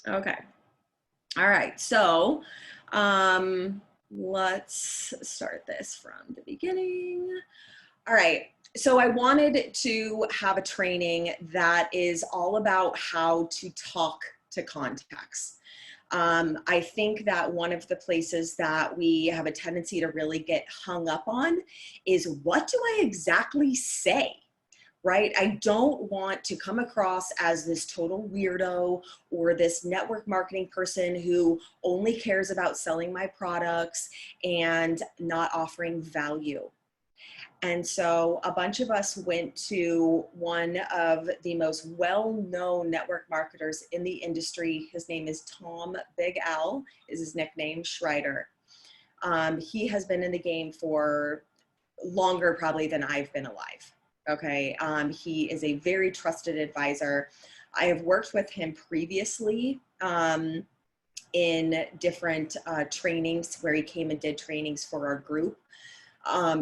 Okay. All right. So let's start this from the beginning. All right. So I wanted to have a training that is all about how to talk to contacts. I think that one of the places that we have a tendency to really get hung up on is, what do I exactly say? Right? I don't want to come across as this total weirdo or this network marketing person who only cares about selling my products and not offering value. And so a bunch of us went to one of the most well-known network marketers in the industry. His name is Tom, Big Al is his nickname, Schreiter. He has been in the game for longer probably than I've been alive. Okay. He is a very trusted advisor. I have worked with him previously in different trainings where he came and did trainings for our group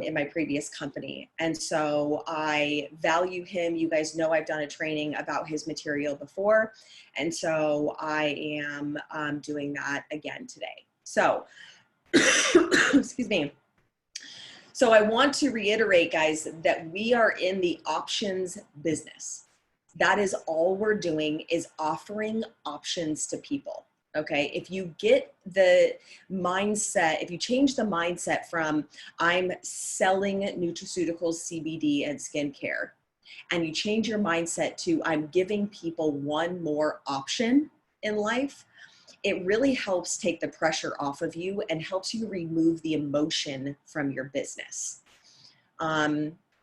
in my previous company. And so I value him. You guys know I've done a training about his material before. And so I am doing that again today. So, excuse me. So I want to reiterate, guys, that we are in the options business. That is all we're doing, is offering options to people. Okay. If you get the mindset, if you change the mindset from I'm selling nutraceuticals, CBD, and skincare, and you change your mindset to I'm giving people one more option in life, it really helps take the pressure off of you and helps you remove the emotion from your business.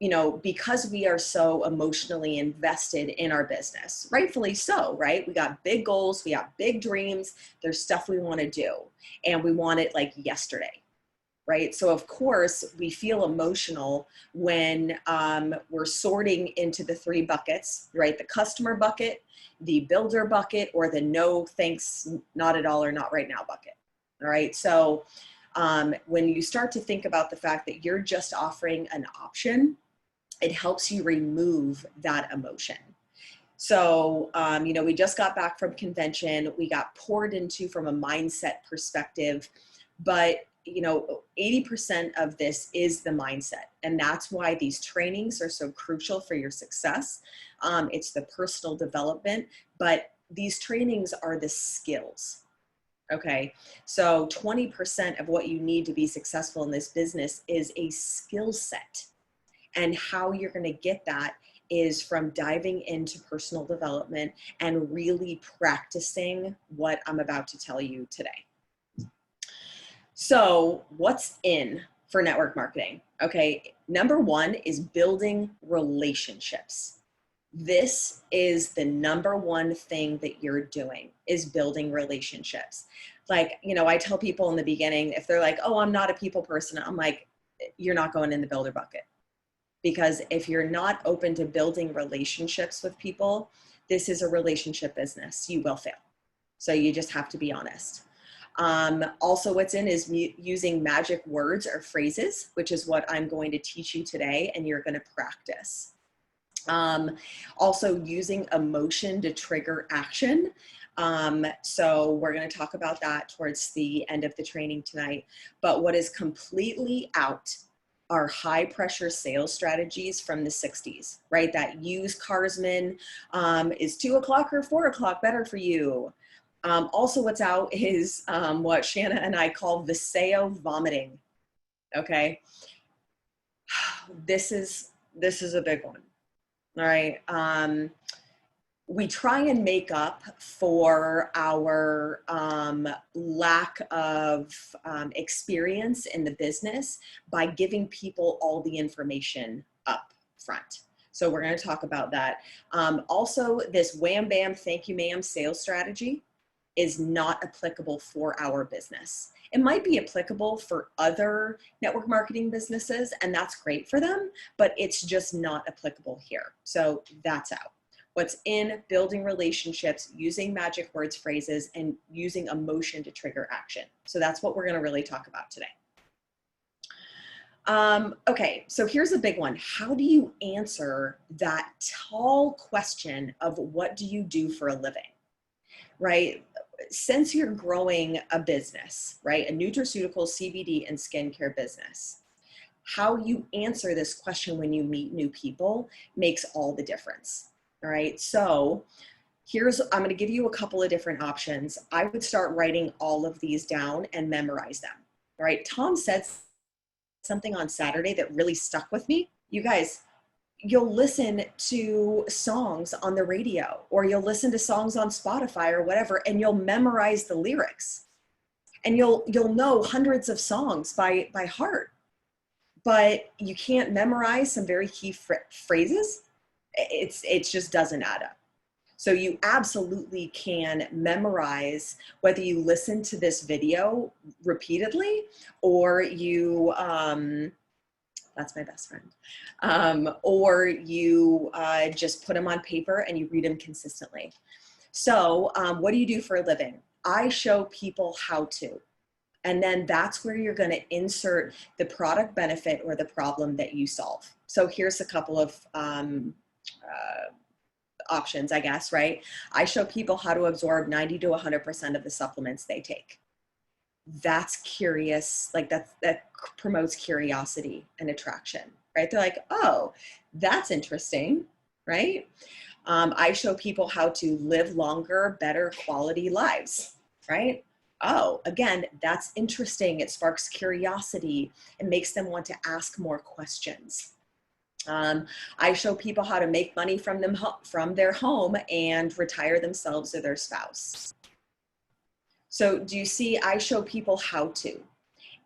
You know, because we are so emotionally invested in our business, rightfully so, right? We got big goals, we got big dreams, there's stuff we want to do, and we want it like yesterday, right? So of course we feel emotional when we're sorting into the three buckets, right? The customer bucket, the builder bucket, or the no thanks, not at all, or not right now bucket. All right. So when you start to think about the fact that you're just offering an option, it helps you remove that emotion. So, you know, we just got back from convention. We got poured into from a mindset perspective, but you know, 80% of this is the mindset. And that's why these trainings are so crucial for your success. It's the personal development, but these trainings are the skills. Okay. So 20% of what you need to be successful in this business is a skill set. And how you're going to get that is from diving into personal development and really practicing what I'm about to tell you today. So what's in for network marketing? Okay, number one is building relationships. This is the number one thing that you're doing, is building relationships. Like, you know, I tell people in the beginning, if they're like, oh, I'm not a people person, I'm like, you're not going in the builder bucket. Because if you're not open to building relationships with people, this is a relationship business. You will fail. So you just have to be honest. Also, what's in is using magic words or phrases, which is what I'm going to teach you today, and you're going to practice. Also using emotion to trigger action. So we're going to talk about that towards the end of the training tonight. But what is completely out are high pressure sales strategies from the 60s, right? That use Carsman, is 2 o'clock or 4 o'clock better for you? Also what's out is what Shanna and I call Viseo vomiting. Okay. This is a big one. All right. We try and make up for our lack of experience in the business by giving people all the information up front. So we're going to talk about that. Also, this wham, bam, thank you, ma'am sales strategy is not applicable for our business. It might be applicable for other network marketing businesses, and that's great for them, but it's just not applicable here. So that's out. What's in? Building relationships, using magic words, phrases, and using emotion to trigger action. So that's what we're going to really talk about today. Okay, so here's a big one. How do you answer that tall question of what do you do for a living? Right? since you're growing a business, right, a nutraceutical, CBD, and skincare business, how you answer this question when you meet new people makes all the difference. All right. So I'm going to give you a couple of different options. I would start writing all of these down and memorize them. All right. Tom said something on Saturday that really stuck with me. You guys, you'll listen to songs on the radio, or you'll listen to songs on Spotify or whatever, and you'll memorize the lyrics, and you'll know hundreds of songs by heart. But you can't memorize some very key phrases. It just doesn't add up. So you absolutely can memorize, whether you listen to this video repeatedly, or you, that's my best friend, or you just put them on paper and you read them consistently. So what do you do for a living? I show people how to. And then that's where you're going to insert the product benefit or the problem that you solve. So here's a couple of options, I guess, right? I show people how to absorb 90 to 100% of the supplements they take. That's curious, like that promotes curiosity and attraction, right? They're like, oh, that's interesting, right? I show people how to live longer, better quality lives, right? Oh, again, that's interesting. It sparks curiosity. It makes them want to ask more questions. I show people how to make money from their home and retire themselves or their spouse. So do you see, I show people how to.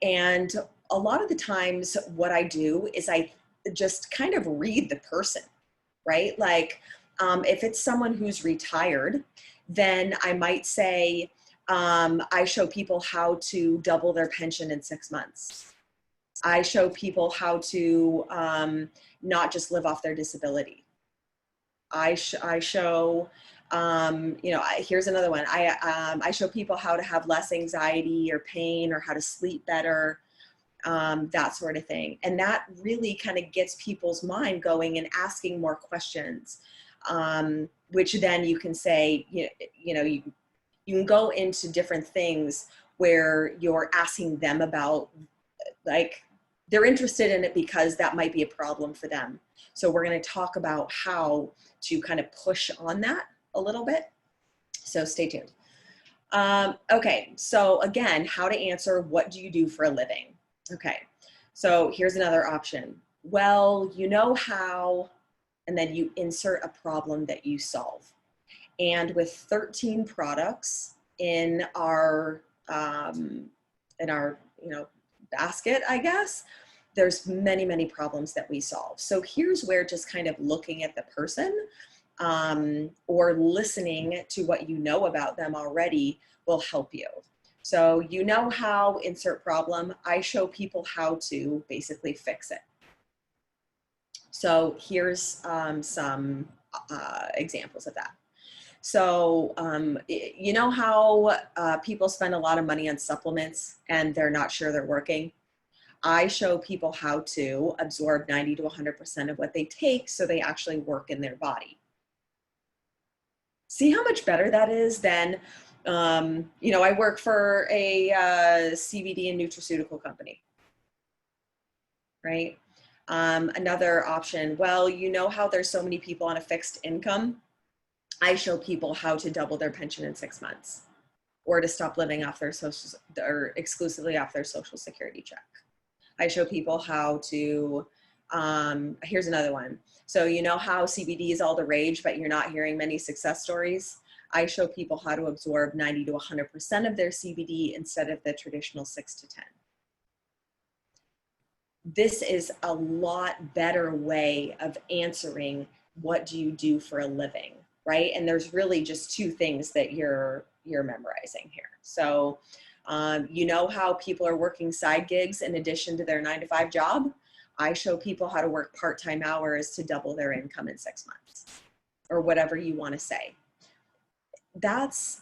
And a lot of the times what I do is I just kind of read the person, right? Like if it's someone who's retired, then I might say, I show people how to double their pension in 6 months. I show people how to not just live off their disability. I show, here's another one. I show people how to have less anxiety or pain, or how to sleep better, that sort of thing. And that really kind of gets people's mind going and asking more questions, which then you can say, you can go into different things where you're asking them about, like, they're interested in it because that might be a problem for them. So we're going to talk about how to kind of push on that a little bit. So stay tuned. Okay, so again, how to answer, what do you do for a living? Okay, so here's another option. Well, you know how, and then you insert a problem that you solve. And with 13 products in our basket, I guess, there's many, many problems that we solve. So here's where just kind of looking at the person or listening to what you know about them already will help you. So you know how, insert problem. I show people how to basically fix it. So here's some examples of that. So, you know how people spend a lot of money on supplements and they're not sure they're working? I show people how to absorb 90 to 100% of what they take so they actually work in their body. See how much better that is than, I work for a CBD and nutraceutical company, right? Another option, well, you know how there's so many people on a fixed income? I show people how to double their pension in 6 months, or to stop living off their exclusively off their social security check. I show people how to, here's another one. So you know how CBD is all the rage, but you're not hearing many success stories? I show people how to absorb 90 to 100% of their CBD instead of the traditional 6 to 10. This is a lot better way of answering, what do you do for a living? Right? And there's really just two things that you're memorizing here. So, you know how people are working side gigs in addition to their 9-to-5 job? I show people how to work part-time hours to double their income in 6 months, or whatever you want to say. That's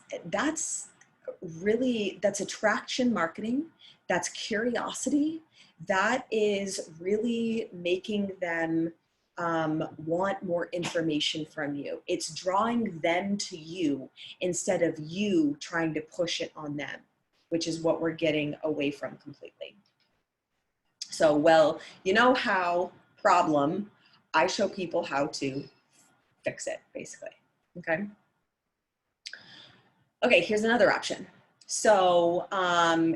attraction marketing. That's curiosity. That is really making them want more information from you. It's drawing them to you instead of you trying to push it on them, which is what we're getting away from completely. So, well, you know how problem, I show people how to fix it, basically. Okay. Okay, here's another option. So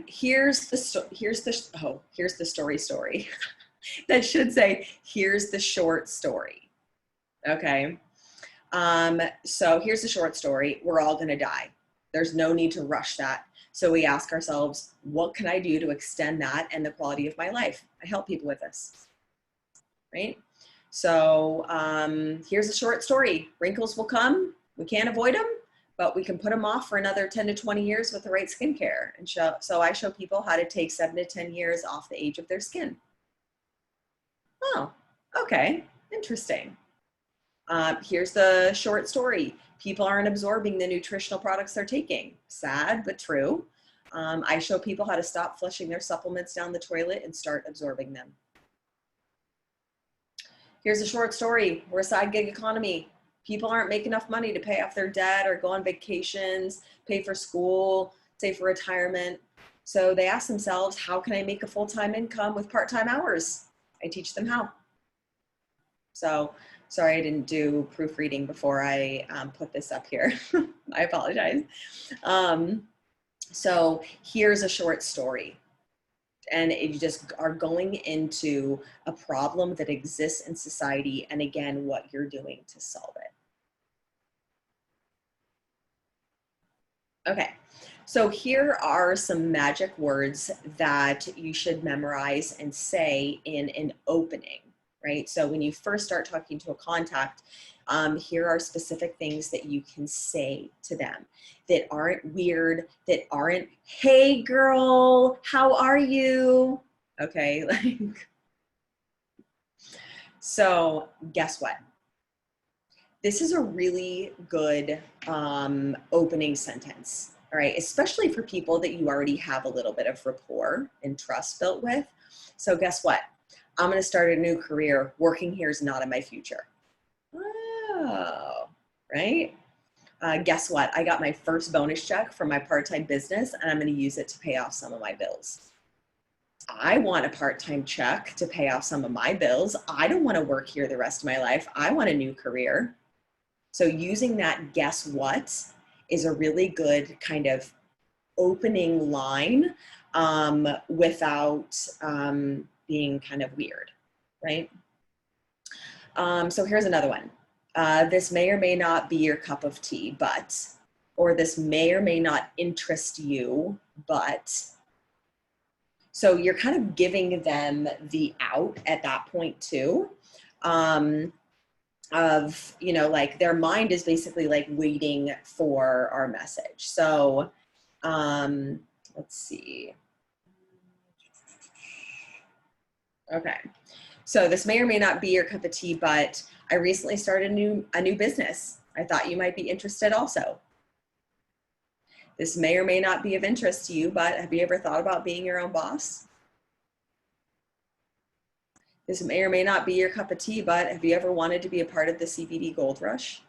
here's the story. That should say, here's the short story. Okay. So here's the short story. We're all going to die. There's no need to rush that. So we ask ourselves, what can I do to extend that and the quality of my life? I help people with this, right? So here's a short story. Wrinkles will come. We can't avoid them, but we can put them off for another 10 to 20 years with the right skincare. And so I show people how to take 7 to 10 years off the age of their skin. Oh, okay, interesting. Here's the short story. People aren't absorbing the nutritional products they're taking. Sad, but true. I show people how to stop flushing their supplements down the toilet and start absorbing them. Here's a short story. We're a side gig economy. People aren't making enough money to pay off their debt or go on vacations, pay for school, save for retirement. So they ask themselves, how can I make a full-time income with part-time hours? I teach them how. So sorry I didn't do proofreading before I put this up here. I apologize. So here's a short story. And you just are going into a problem that exists in society, and again, what you're doing to solve it. Okay, so here are some magic words that you should memorize and say in an opening, right? So when you first start talking to a contact, here are specific things that you can say to them that aren't weird, that aren't, hey girl, how are you? Okay, like, so guess what? This is a really good opening sentence, all right? Especially for people that you already have a little bit of rapport and trust built with. So guess what? I'm gonna start a new career. Working here is not in my future. Oh, right? Guess what? I got my first bonus check from my part-time business, and I'm going to use it to pay off some of my bills. I want a part-time check to pay off some of my bills. I don't want to work here the rest of my life. I want a new career. So using that guess what is a really good kind of opening line without being kind of weird, right? So here's another one. This may or may not be your cup of tea, but, or this may or may not interest you, but. So you're kind of giving them the out at that point too, of, you know, like their mind is basically like waiting for our message. So let's see. Okay. So this may or may not be your cup of tea, but I recently started a new business. I thought you might be interested also. This may or may not be of interest to you, but have you ever thought about being your own boss? This may or may not be your cup of tea, but have you ever wanted to be a part of the CBD gold rush?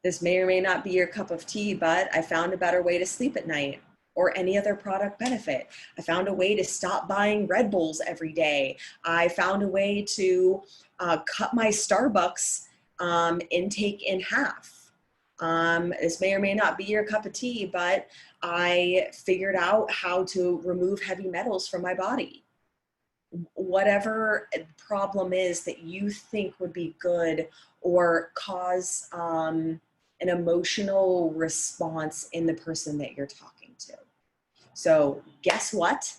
This may or may not be your cup of tea, but I found a better way to sleep at night, or any other product benefit. I found a way to stop buying Red Bulls every day. I found a way to cut my Starbucks intake in half. This may or may not be your cup of tea, but I figured out how to remove heavy metals from my body. Whatever problem is that you think would be good or cause an emotional response in the person that you're talking to. So guess what?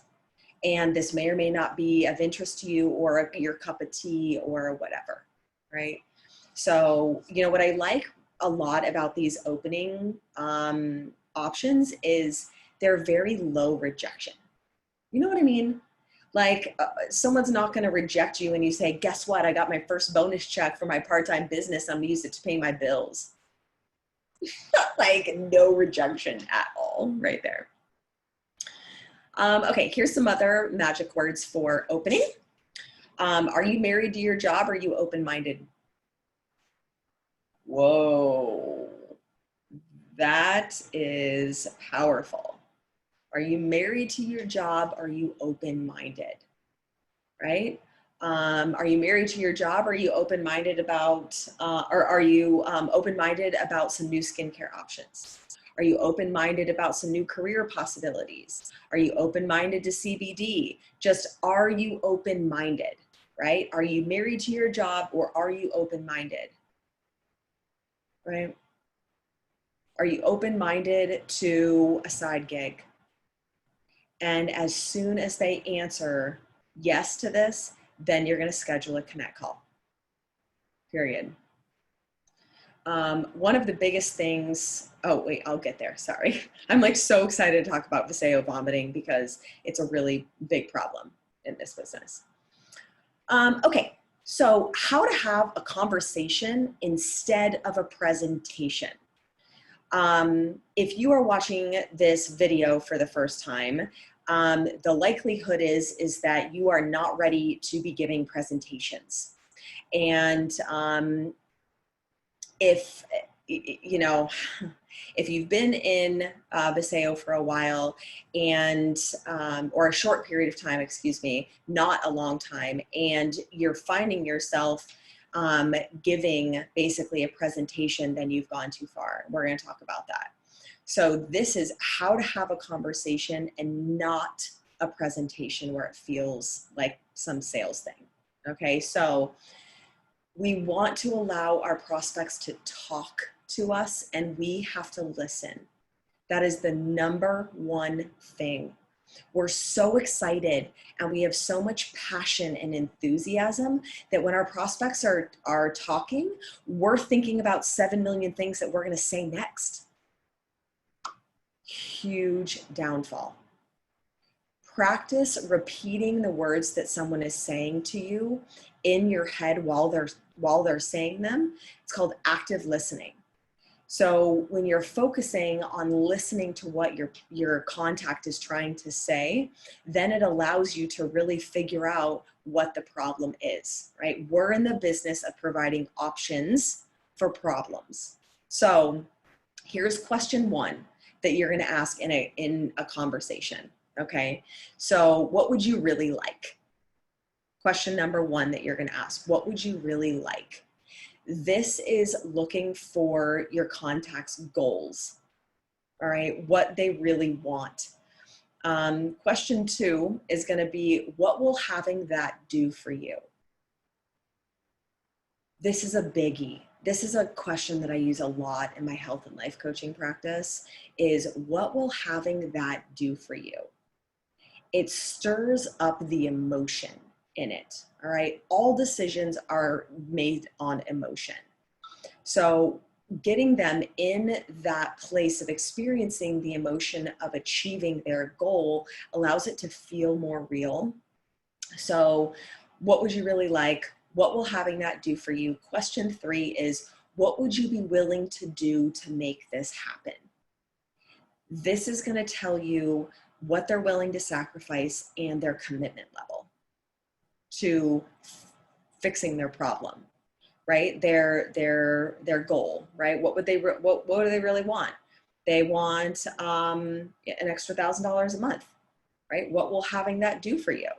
And this may or may not be of interest to you or your cup of tea or whatever, right? So, you know, what I like a lot about these opening options is they're very low rejection. You know what I mean? Like someone's not going to reject you when you say, guess what? I got my first bonus check for my part-time business. I'm going to use it to pay my bills. Like no rejection at all right there. Okay, here's some other magic words for opening. Are you married to your job? Or are you open-minded? Whoa, that is powerful. Are you married to your job? Are you open-minded? Right? Are you married to your job? Are you open-minded about, or are you open-minded about some new skincare options? Are you open-minded about some new career possibilities? Are you open-minded to CBD? Just, are you open-minded, right? Are you married to your job, or are you open-minded, right? Are you open-minded to a side gig? And as soon as they answer yes to this, then you're going to schedule a connect call, period. One of the biggest things, oh wait, I'll get there, sorry. I'm like so excited to talk about Viseo vomiting because it's a really big problem in this business. Okay, so how to have a conversation instead of a presentation. If you are watching this video for the first time, the likelihood is that you are not ready to be giving presentations. And if, you know, if you've been in Viseo for a while and, or a short period of time, excuse me, not a long time, and you're finding yourself giving basically a presentation, then you've gone too far. We're going to talk about that. So this is how to have a conversation and not a presentation where it feels like some sales thing. Okay, so we want to allow our prospects to talk to us, and we have to listen. That is the number one thing. We're so excited and we have so much passion and enthusiasm that when our prospects are talking, we're thinking about 7 million things that we're going to say next. Huge downfall. Practice repeating the words that someone is saying to you in your head while they're saying them. It's called active listening. So when you're focusing on listening to what your contact is trying to say, then it allows you to really figure out what the problem is, right? We're in the business of providing options for problems. So here's question one that you're going to ask in a conversation, okay? So what would you really like? Question number one that you're going to ask, what would you really like? This is looking for your contact's goals, all right, what they really want. Question two is going to be, what will having that do for you? This is a biggie. This is a question that I use a lot in my health and life coaching practice, is what will having that do for you? It stirs up the emotion in it, all right? All decisions are made on emotion. So getting them in that place of experiencing the emotion of achieving their goal allows it to feel more real. So what would you really like? What will having that do for you? Question three is, what would you be willing to do to make this happen? This is going to tell you what they're willing to sacrifice and their commitment level to fixing their problem, right? Their goal, right? What do they really want? They want an extra $1,000 a month, right? What will having that do for you?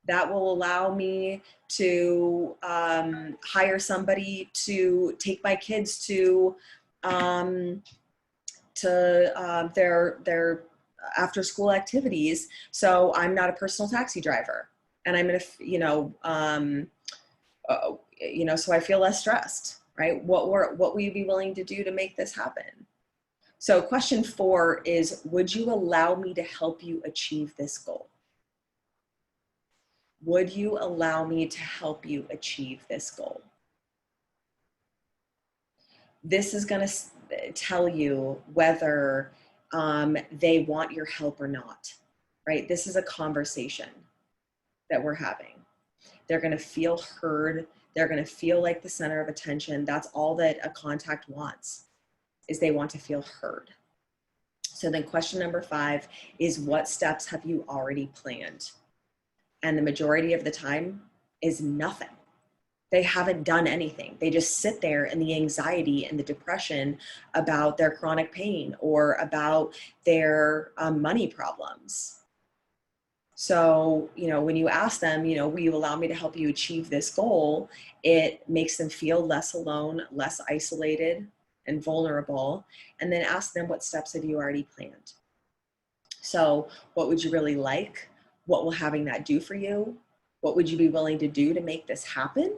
That will allow me to hire somebody to take my kids to their after school activities. So I'm not a personal taxi driver, and I'm going to, so I feel less stressed, right? What will you be willing to do to make this happen? So question four is, would you allow me to help you achieve this goal? Would you allow me to help you achieve this goal? This is going to tell you whether they want your help or not, right? This is a conversation that we're having. They're going to feel heard. They're going to feel like the center of attention. That's all that a contact wants, is they want to feel heard. So then question number five is, what steps have you already planned? And the majority of the time, is nothing. They haven't done anything. They just sit there in the anxiety and the depression about their chronic pain or about their money problems. So, when you ask them, will you allow me to help you achieve this goal? It makes them feel less alone, less isolated and vulnerable. And then ask them, what steps have you already planned? So what would you really like? What will having that do for you? What would you be willing to do to make this happen?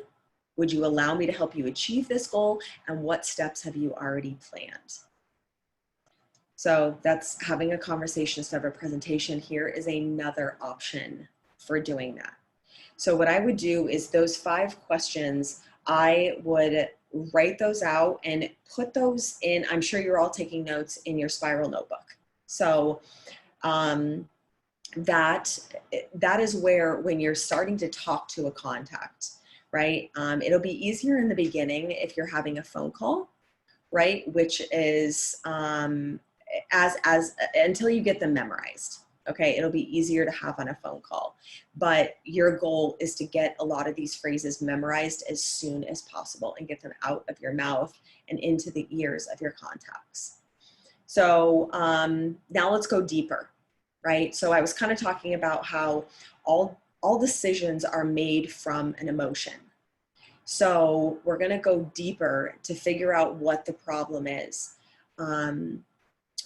Would you allow me to help you achieve this goal? And what steps have you already planned? So that's having a conversation instead of a presentation. Here is another option for doing that. So what I would do is those 5 questions, I would write those out and put those in. I'm sure you're all taking notes in your spiral notebook. So that is where, when you're starting to talk to a contact, right? It'll be easier in the beginning if you're having a phone call, right? Which is until you get them memorized. Okay, it'll be easier to have on a phone call, but your goal is to get a lot of these phrases memorized as soon as possible and get them out of your mouth and into the ears of your contacts. So now let's go deeper, right? So I was kind of talking about how all decisions are made from an emotion. So we're going to go deeper to figure out what the problem is.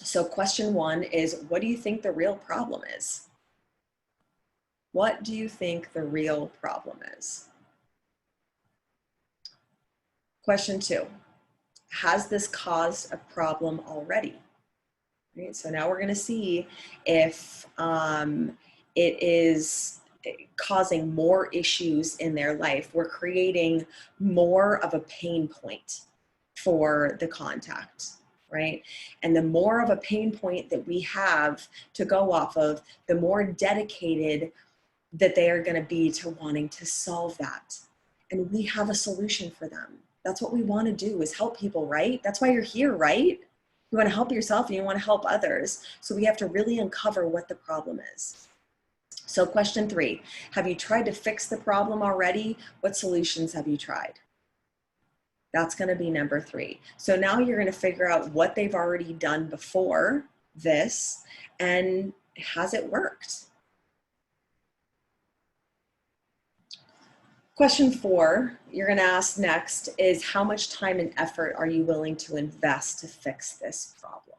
So question 1 is, what do you think the real problem is? What do you think the real problem is? Question 2, has this caused a problem already? Right, so now we're going to see if it is causing more issues in their life. We're creating more of a pain point for the contact, right? And the more of a pain point that we have to go off of, the more dedicated that they are going to be to wanting to solve that. And we have a solution for them. That's what we want to do, is help people, right? That's why you're here, right? You want to help yourself and you want to help others. So we have to really uncover what the problem is. So question 3, have you tried to fix the problem already? What solutions have you tried? That's going to be number 3. So now you're going to figure out what they've already done before this, and has it worked? Question 4, you're going to ask next is, how much time and effort are you willing to invest to fix this problem?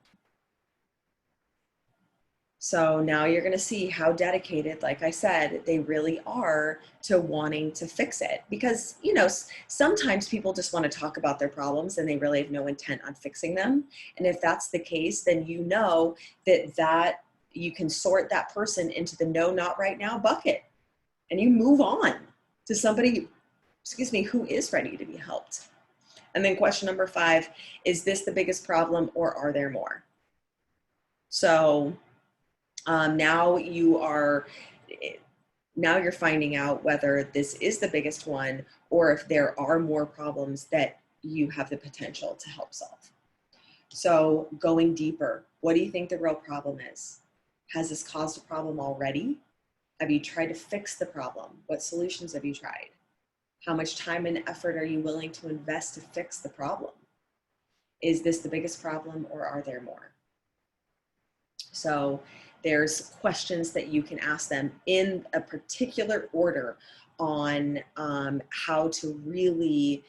So now you're going to see how dedicated, like I said, they really are to wanting to fix it. Because, sometimes people just want to talk about their problems and they really have no intent on fixing them. And if that's the case, then that you can sort that person into the no, not right now bucket. And you move on to somebody, who is ready to be helped. And then question number 5, is this the biggest problem or are there more? So now you're finding out whether this is the biggest one or if there are more problems that you have the potential to help solve. So going deeper, what do you think the real problem is? Has this caused a problem already? Have you tried to fix the problem? What solutions have you tried? How much time and effort are you willing to invest to fix the problem? Is this the biggest problem or are there more? So there's questions that you can ask them in a particular order on how to really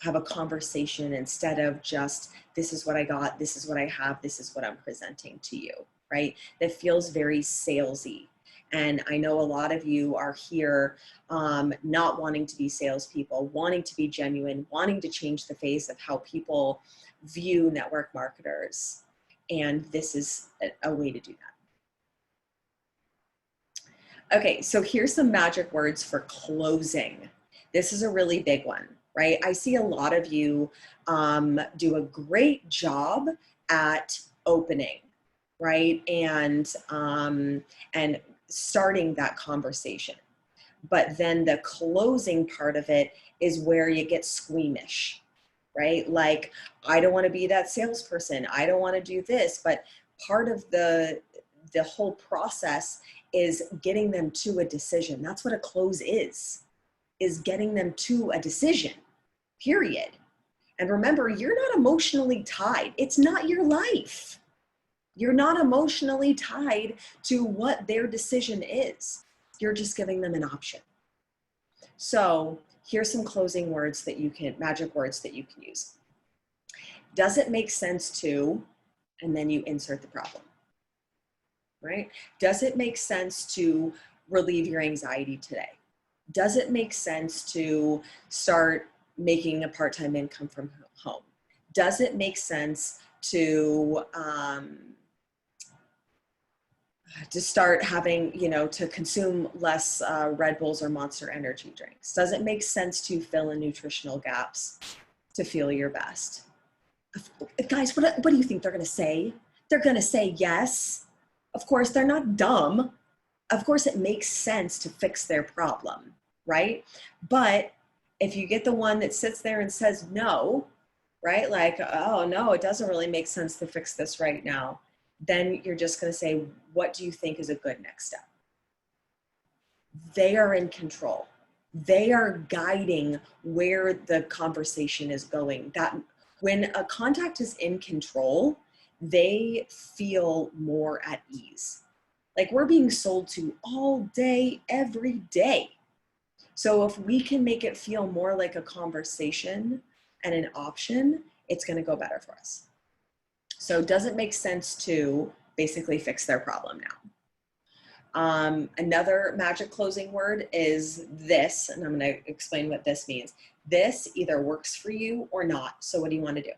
have a conversation instead of just, this is what I got, this is what I have, this is what I'm presenting to you, right? That feels very salesy. And I know a lot of you are here not wanting to be salespeople, wanting to be genuine, wanting to change the face of how people view network marketers. And this is a way to do that. Okay, so here's some magic words for closing. This is a really big one, right? I see a lot of you do a great job at opening, right? And starting that conversation. But then the closing part of it is where you get squeamish, right? Like, I don't want to be that salesperson. I don't want to do this. But part of the the whole process is getting them to a decision. That's what a close is getting them to a decision, period. And remember, you're not emotionally tied. It's not your life. You're not emotionally tied to what their decision is. You're just giving them an option. So here's some closing words that you can, magic words that you can use. Does it make sense to, and then you insert the problem, right? Does it make sense to relieve your anxiety today? Does it make sense to start making a part-time income from home? Does it make sense to start having, to consume less Red Bulls or Monster Energy drinks? Does it make sense to fill in nutritional gaps to feel your best? Guys, what do you think they're going to say? They're going to say yes. Of course, they're not dumb. Of course, it makes sense to fix their problem, right? But if you get the one that sits there and says no, right? Like, oh no, it doesn't really make sense to fix this right now. Then you're just going to say, what do you think is a good next step? They are in control. They are guiding where the conversation is going. That when a contact is in control, they feel more at ease. Like we're being sold to all day, every day. So if we can make it feel more like a conversation and an option, it's going to go better for us. So does it make sense to basically fix their problem now? Another magic closing word is this, and I'm going to explain what this means. This either works for you or not. So what do you want to do?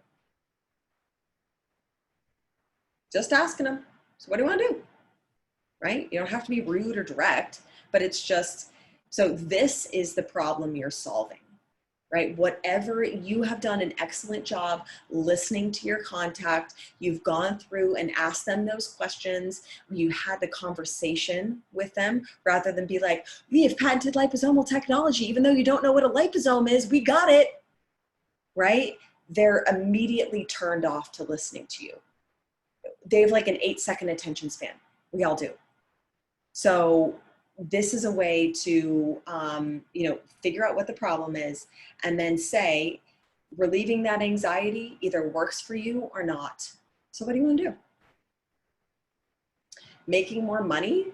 Just asking them. So what do you want to do? Right? You don't have to be rude or direct, but it's just, so this is the problem you're solving, right? Whatever, you have done an excellent job listening to your contact. You've gone through and asked them those questions. You had the conversation with them rather than be like, we have patented liposomal technology. Even though you don't know what a liposome is, we got it, right? They're immediately turned off to listening to you. They have like an 8-second attention span. We all do. So this is a way to, figure out what the problem is and then say, relieving that anxiety either works for you or not. So what do you want to do? Making more money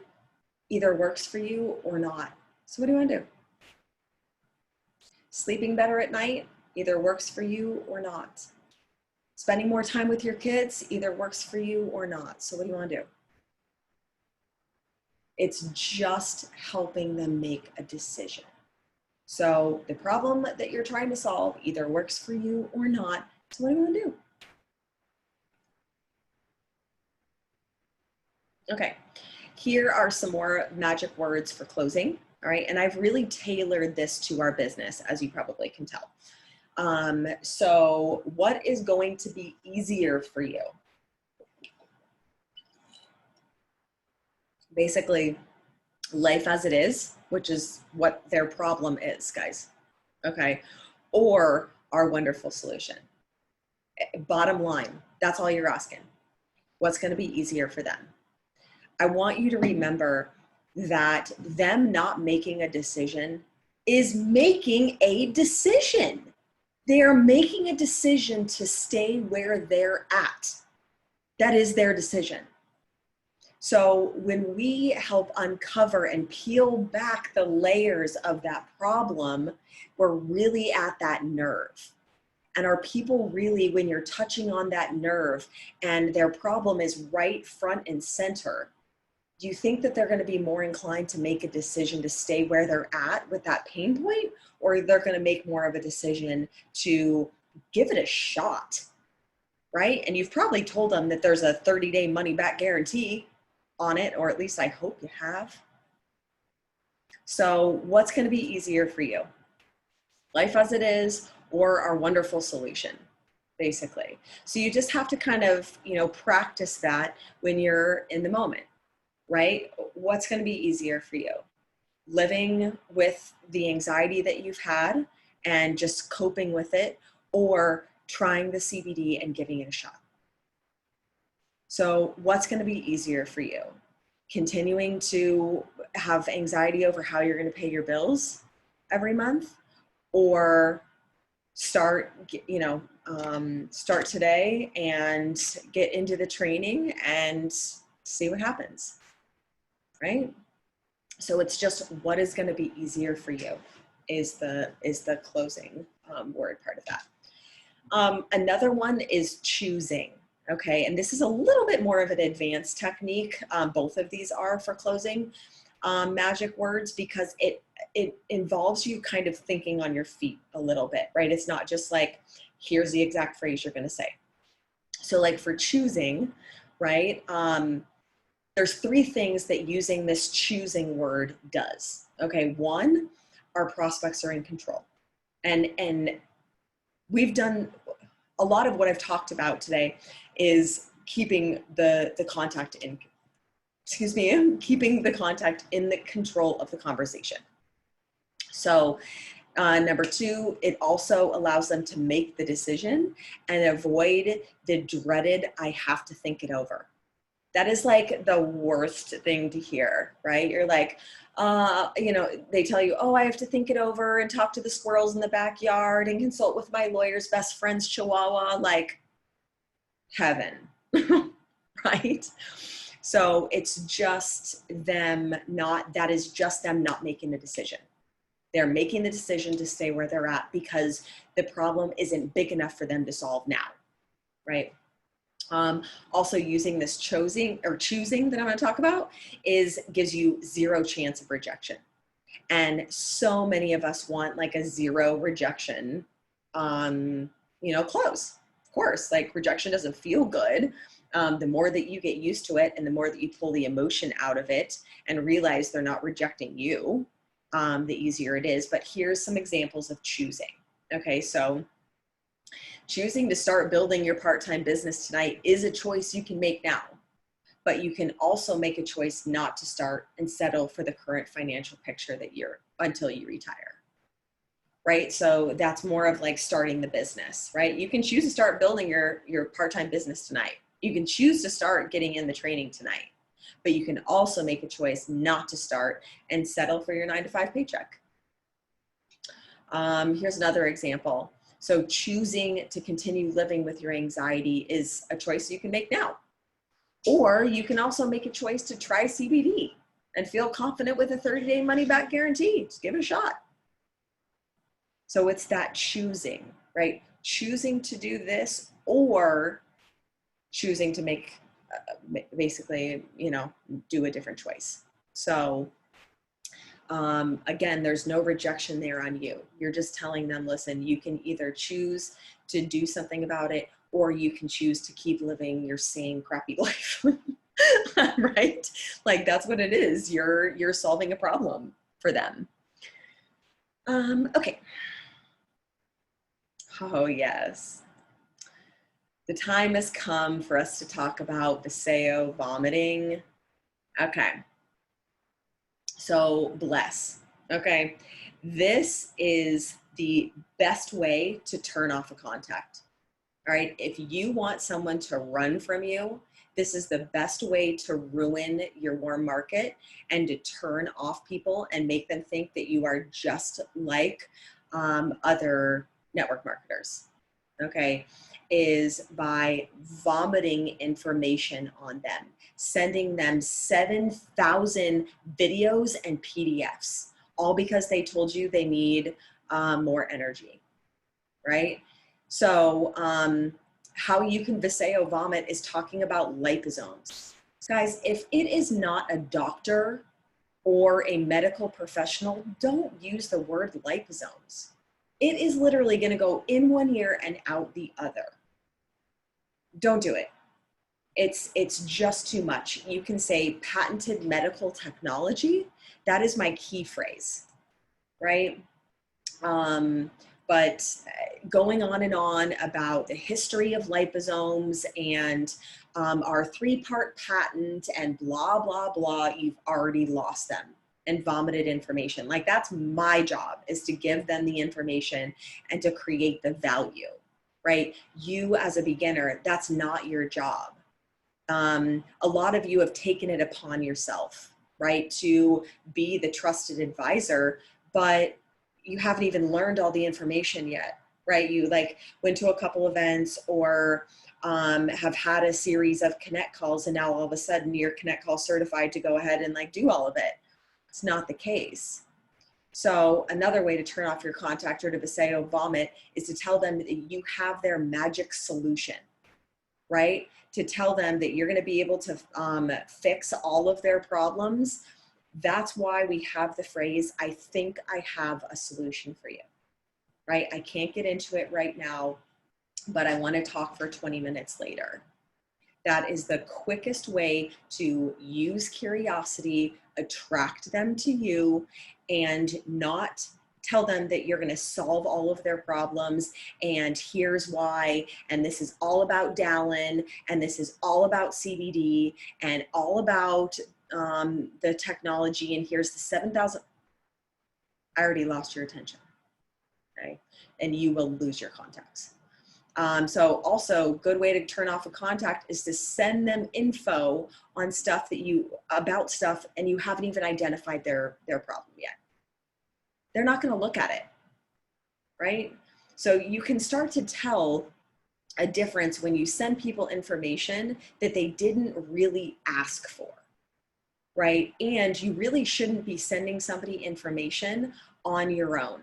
either works for you or not. So what do you want to do? Sleeping better at night either works for you or not. Spending more time with your kids either works for you or not. So what do you want to do? It's just helping them make a decision. So the problem that you're trying to solve either works for you or not. So what do you want to do? Okay, here are some more magic words for closing. All right, and I've really tailored this to our business, as you probably can tell. So what is going to be easier for you? Basically, life as it is, which is what their problem is, guys. Okay, or our wonderful solution. Bottom line, that's all you're asking. What's going to be easier for them? I want you to remember that them not making a decision is making a decision. They are making a decision to stay where they're at. That is their decision. So when we help uncover and peel back the layers of that problem, we're really at that nerve. And are people really, when you're touching on that nerve and their problem is right front and center, do you think that they're going to be more inclined to make a decision to stay where they're at with that pain point? Or they're going to make more of a decision to give it a shot, right? And you've probably told them that there's a 30-day money back guarantee on it, or at least I hope you have. So what's going to be easier for you? Life as it is, or our wonderful solution, basically. So you just have to kind of, practice that when you're in the moment, right? What's going to be easier for you? Living with the anxiety that you've had and just coping with it, or trying the CBD and giving it a shot? So what's going to be easier for you? continuing to have anxiety over how you're going to pay your bills every month, or start, start today and get into the training and see what happens, right? So it's just what is going to be easier for you is the closing word part of that. Another one is choosing. Okay, and this is a little bit more of an advanced technique. Both of these are for closing magic words, because it involves you kind of thinking on your feet a little bit, right? It's not just like, here's the exact phrase you're going to say. So like for choosing, right? There's three things that using this choosing word does. Okay, one, our prospects are in control. And we've done a lot of what I've talked about today is keeping the contact in, keeping the contact in the control of the conversation. So number two, it also allows them to make the decision and avoid the dreaded, I have to think it over. That is like the worst thing to hear, right? You're like, they tell you, oh, I have to think it over and talk to the squirrels in the backyard and consult with my lawyer's best friend's chihuahua, like heaven, right? So it's just them not making the decision. They're making the decision to stay where they're at because the problem isn't big enough for them to solve now, right? Also using this choosing that I'm going to talk about gives you zero chance of rejection. And so many of us want like a zero rejection, close. Of course, like rejection doesn't feel good. The more that you get used to it and the more that you pull the emotion out of it and realize they're not rejecting you, the easier it is. But here's some examples of choosing. Okay, so choosing to start building your part-time business tonight is a choice you can make now, but you can also make a choice not to start and settle for the current financial picture that you're until you retire, right? So that's more of like starting the business, right? You can choose to start building your part-time business tonight. You can choose to start getting in the training tonight, but you can also make a choice not to start and settle for your 9-to-5 paycheck. Here's another example. So choosing to continue living with your anxiety is a choice you can make now. Or you can also make a choice to try CBD and feel confident with a 30-day money-back guarantee. Just give it a shot. So it's that choosing, right? Choosing to do this or choosing to make, basically, do a different choice. So again, there's no rejection there on you. You're just telling them, listen, you can either choose to do something about it, or you can choose to keep living your same crappy life, right? Like that's what it is. You're solving a problem for them. Okay. Oh yes. The time has come for us to talk about Viseo vomiting. Okay. So bless, okay? This is the best way to turn off a contact, all right? If you want someone to run from you, this is the best way to ruin your warm market and to turn off people and make them think that you are just like other network marketers, okay? Is by vomiting information on them, sending them 7,000 videos and PDFs, all because they told you they need more energy, right? So how you can Viseo vomit is talking about liposomes. Guys, if it is not a doctor or a medical professional, don't use the word liposomes. It is literally going to go in one ear and out the other. Don't do it. It's just too much. You can say patented medical technology. That is my key phrase, right? But going on and on about the history of liposomes and our 3-part patent and blah, blah, blah, you've already lost them and vomited information. Like that's my job, is to give them the information and to create the value, right? You as a beginner, that's not your job. A lot of you have taken it upon yourself, right, to be the trusted advisor, but you haven't even learned all the information yet, right? You like went to a couple events or have had a series of connect calls, and now all of a sudden you're connect call certified to go ahead and like do all of it. It's not the case. So another way to turn off your contact or to Viseo vomit is to tell them that you have their magic solution, right? To tell them that you're going to be able to fix all of their problems. That's why we have the phrase, I think I have a solution for you, right? I can't get into it right now, but I want to talk for 20 minutes later. That is the quickest way to use curiosity, attract them to you, and not tell them that you're going to solve all of their problems and here's why, and this is all about Dallin, and this is all about CBD and all about the technology, and here's the 7,000. I already lost your attention, okay? And you will lose your contacts. So also, good way to turn off a contact is to send them info on stuff that about stuff and you haven't even identified their problem yet. They're not going to look at it, right? So you can start to tell a difference when you send people information that they didn't really ask for, right? And you really shouldn't be sending somebody information on your own.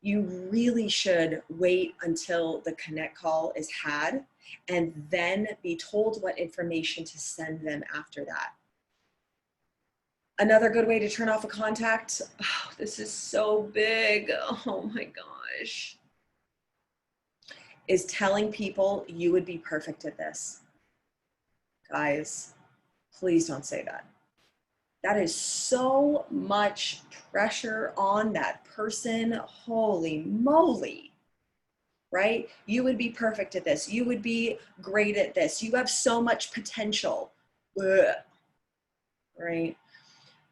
You really should wait until the connect call is had and then be told what information to send them after that. Another good way to turn off a contact, oh, this is so big, oh my gosh, is telling people you would be perfect at this. Guys, please don't say that. That is so much pressure on that person. Holy moly, right? You would be perfect at this. You would be great at this. You have so much potential, ugh, right?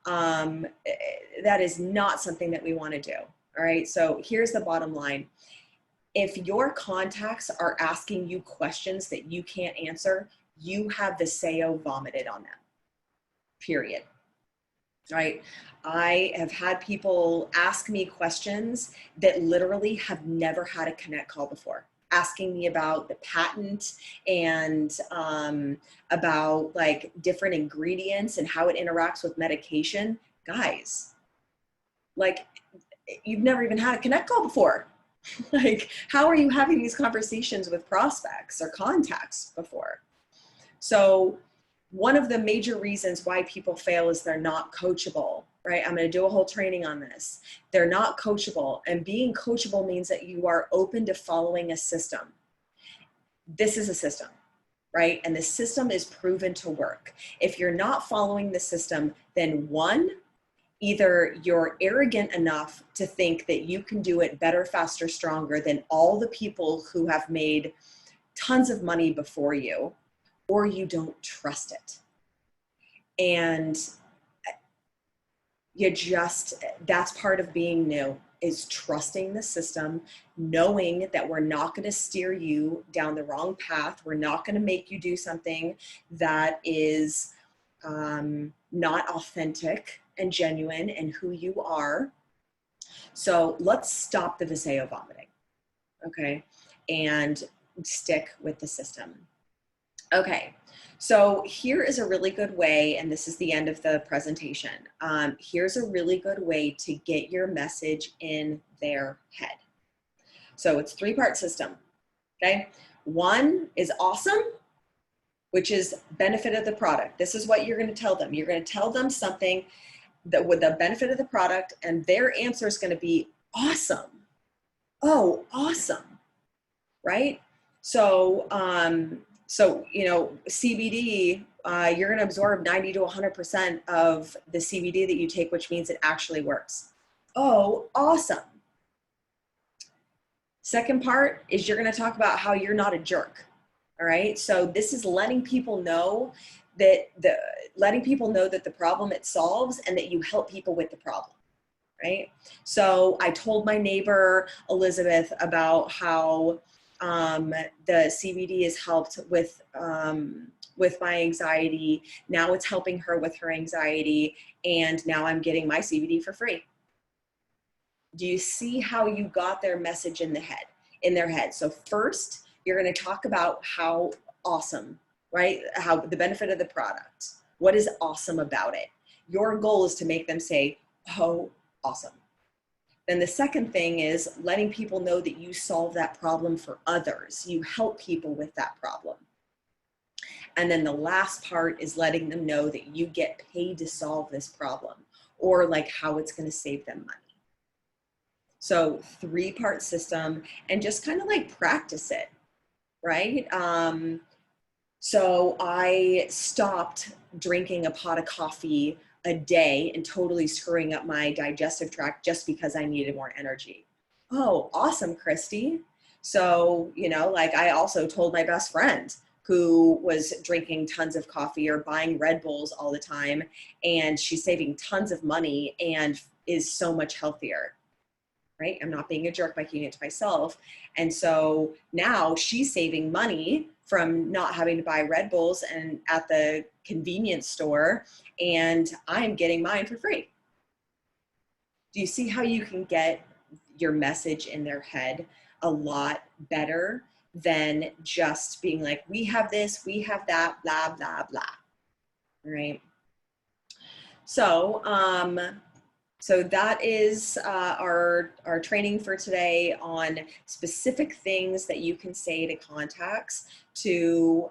That is not something that we want to do, all right? So here's the bottom line. If your contacts are asking you questions that you can't answer, you have Viseo vomited on them, period. Right? I have had people ask me questions that literally have never had a connect call before, asking me about the patent and about like different ingredients and how it interacts with medication. Guys, like you've never even had a connect call before. Like, how are you having these conversations with prospects or contacts before? So one of the major reasons why people fail is they're not coachable, right? I'm going to do a whole training on this. They're not coachable, and being coachable means that you are open to following a system. This is a system, right? And the system is proven to work. If you're not following the system, then one, either you're arrogant enough to think that you can do it better, faster, stronger than all the people who have made tons of money before you, or you don't trust it. And that's part of being new, is trusting the system, knowing that we're not going to steer you down the wrong path. We're not going to make you do something that is not authentic and genuine and who you are. So let's stop the Viseo vomiting, okay? And stick with the system. Okay, so here is a really good way, and this is the end of the presentation. Here's a really good way to get your message in their head. So it's 3-part system, okay? 1 is awesome, which is benefit of the product. This is what you're gonna tell them. You're gonna tell them something that with the benefit of the product, and their answer is gonna be awesome. Oh, awesome, right? So, you know, CBD, you're going to absorb 90 to 100% of the CBD that you take, which means it actually works. Oh, awesome. Second part is you're going to talk about how you're not a jerk. All right. So this is letting people know that the problem it solves and that you help people with the problem. Right. So I told my neighbor, Elizabeth, about how The CBD has helped with my anxiety. Now it's helping her with her anxiety. And now I'm getting my CBD for free. Do you see how you got their message in their head? So first, you're going to talk about how awesome, right? How the benefit of the product. What is awesome about it? Your goal is to make them say, oh, awesome. Then the second thing is letting people know that you solve that problem for others. You help people with that problem. And then the last part is letting them know that you get paid to solve this problem, or like how it's going to save them money. So 3-part system, and just kind of like practice it, right? So I stopped drinking a pot of coffee a day and totally screwing up my digestive tract just because I needed more energy. Oh, awesome, Kristy. So, you know, like I also told my best friend who was drinking tons of coffee or buying Red Bulls all the time, and she's saving tons of money and is so much healthier. Right? I'm not being a jerk by keeping it to myself. And so now she's saving money from not having to buy Red Bulls and at the convenience store, and I'm getting mine for free. Do you see how you can get your message in their head a lot better than just being like, we have this, we have that, blah, blah, blah. All right. So that is our training for today on specific things that you can say to contacts to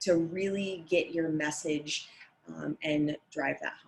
really get your message and drive that home.